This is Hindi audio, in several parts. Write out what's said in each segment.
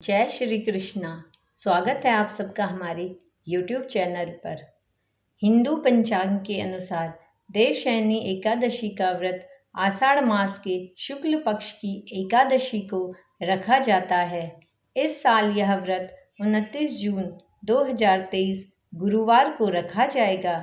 जय श्री कृष्णा। स्वागत है आप सबका हमारे YouTube चैनल पर। हिंदू पंचांग के अनुसार देवशयनी एकादशी का व्रत आषाढ़ मास के शुक्ल पक्ष की एकादशी को रखा जाता है। इस साल यह व्रत 29 जून 2023 गुरुवार को रखा जाएगा।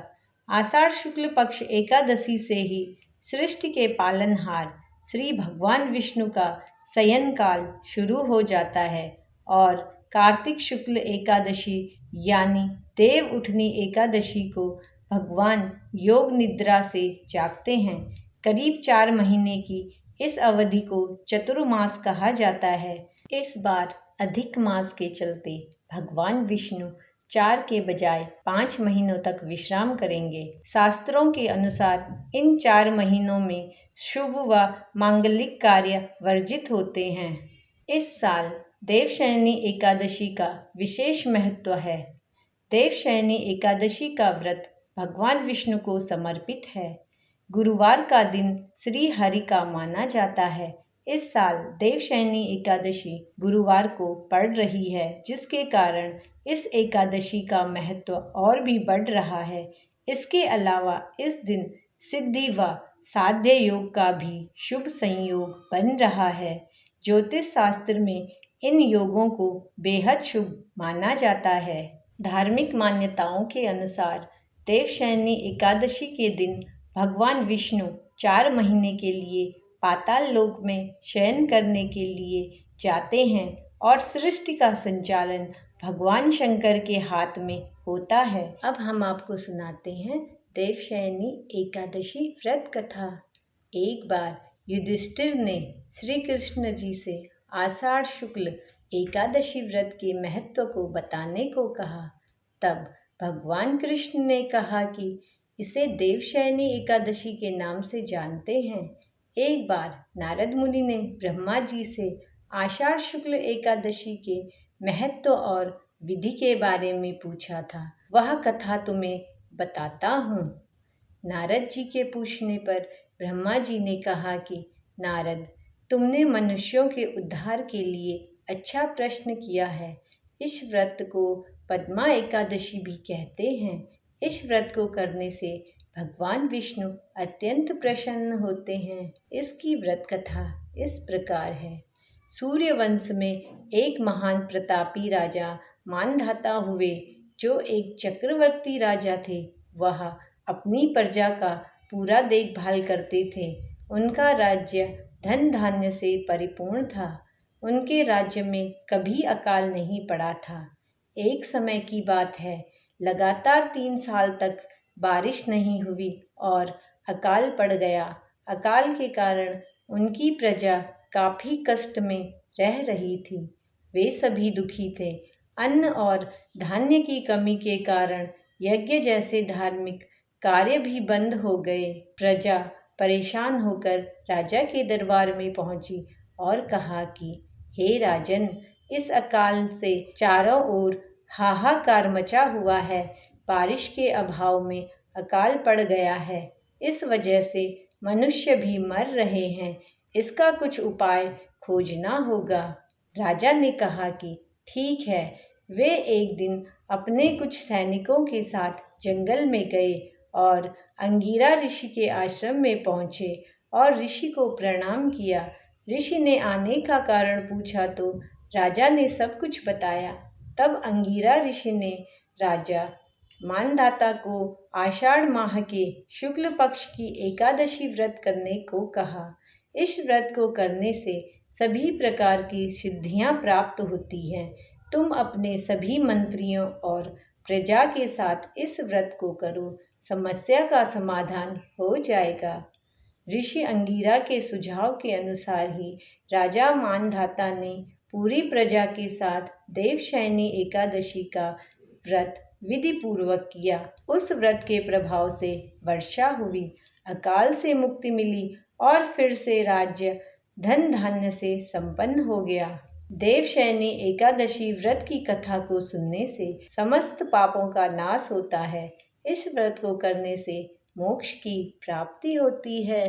आषाढ़ शुक्ल पक्ष एकादशी से ही सृष्टि के पालनहार श्री भगवान विष्णु का शयन काल शुरू हो जाता है और कार्तिक शुक्ल एकादशी यानी देव उठनी एकादशी को भगवान योग निद्रा से जागते हैं। करीब 4 महीने की इस अवधि को चतुर्मास कहा जाता है। इस बार अधिक मास के चलते भगवान विष्णु 4 के बजाय 5 महीनों तक विश्राम करेंगे। शास्त्रों के अनुसार इन 4 महीनों में शुभ व मांगलिक कार्य वर्जित होते हैं। इस साल देवशयनी एकादशी का विशेष महत्व है। देवशयनी एकादशी का व्रत भगवान विष्णु को समर्पित है। गुरुवार का दिन श्री हरि का माना जाता है। इस साल देवशयनी एकादशी गुरुवार को पड़ रही है, जिसके कारण इस एकादशी का महत्व और भी बढ़ रहा है। इसके अलावा इस दिन सिद्धि व साध्य योग का भी शुभ संयोग बन रहा है। ज्योतिष शास्त्र में इन योगों को बेहद शुभ माना जाता है। धार्मिक मान्यताओं के अनुसार देवशयनी एकादशी के दिन भगवान विष्णु 4 महीने के लिए पाताल लोक में शयन करने के लिए जाते हैं और सृष्टि का संचालन भगवान शंकर के हाथ में होता है। अब हम आपको सुनाते हैं देवशयनी एकादशी व्रत कथा। एक बार युधिष्ठिर ने श्री कृष्ण जी से आषाढ़ शुक्ल एकादशी व्रत के महत्व को बताने को कहा। तब भगवान कृष्ण ने कहा कि इसे देवशयनी एकादशी के नाम से जानते हैं। एक बार नारद मुनि ने ब्रह्मा जी से आषाढ़ शुक्ल एकादशी के महत्व और विधि के बारे में पूछा था। वह कथा तुम्हें बताता हूँ। नारद जी के पूछने पर ब्रह्मा जी ने कहा कि नारद, तुमने मनुष्यों के उद्धार के लिए अच्छा प्रश्न किया है। इस व्रत को पद्मा एकादशी भी कहते हैं। इस व्रत को करने से भगवान विष्णु अत्यंत प्रसन्न होते हैं। इसकी व्रत कथा इस प्रकार है। सूर्यवंश में एक महान प्रतापी राजा मानधाता हुए, जो एक चक्रवर्ती राजा थे। वह अपनी प्रजा का पूरा देखभाल करते थे। उनका राज्य धन धान्य से परिपूर्ण था। उनके राज्य में कभी अकाल नहीं पड़ा था। एक समय की बात है, लगातार 3 साल तक बारिश नहीं हुई और अकाल पड़ गया। अकाल के कारण उनकी प्रजा काफ़ी कष्ट में रह रही थी। वे सभी दुखी थे। अन्न और धान्य की कमी के कारण यज्ञ जैसे धार्मिक कार्य भी बंद हो गए। प्रजा परेशान होकर राजा के दरबार में पहुंची और कहा कि हे राजन, इस अकाल से चारों ओर हाहाकार मचा हुआ है। बारिश के अभाव में अकाल पड़ गया है। इस वजह से मनुष्य भी मर रहे हैं। इसका कुछ उपाय खोजना होगा। राजा ने कहा कि ठीक है। वे एक दिन अपने कुछ सैनिकों के साथ जंगल में गए और अंगीरा ऋषि के आश्रम में पहुँचे और ऋषि को प्रणाम किया। ऋषि ने आने का कारण पूछा तो राजा ने सब कुछ बताया। तब अंगीरा ऋषि ने राजा मानधाता को आषाढ़ माह के शुक्ल पक्ष की एकादशी व्रत करने को कहा। इस व्रत को करने से सभी प्रकार की सिद्धियां प्राप्त होती हैं। तुम अपने सभी मंत्रियों और प्रजा के साथ इस व्रत को करो, समस्या का समाधान हो जाएगा। ऋषि अंगीरा के सुझाव के अनुसार ही राजा मानधाता ने पूरी प्रजा के साथ देवशयनी एकादशी का व्रत विधि पूर्वक किया। उस व्रत के प्रभाव से वर्षा हुई, अकाल से मुक्ति मिली और फिर से राज्य धन धान्य से संपन्न हो गया। देवशयनी एकादशी व्रत की कथा को सुनने से समस्त पापों का नाश होता है। इस व्रत को करने से मोक्ष की प्राप्ति होती है।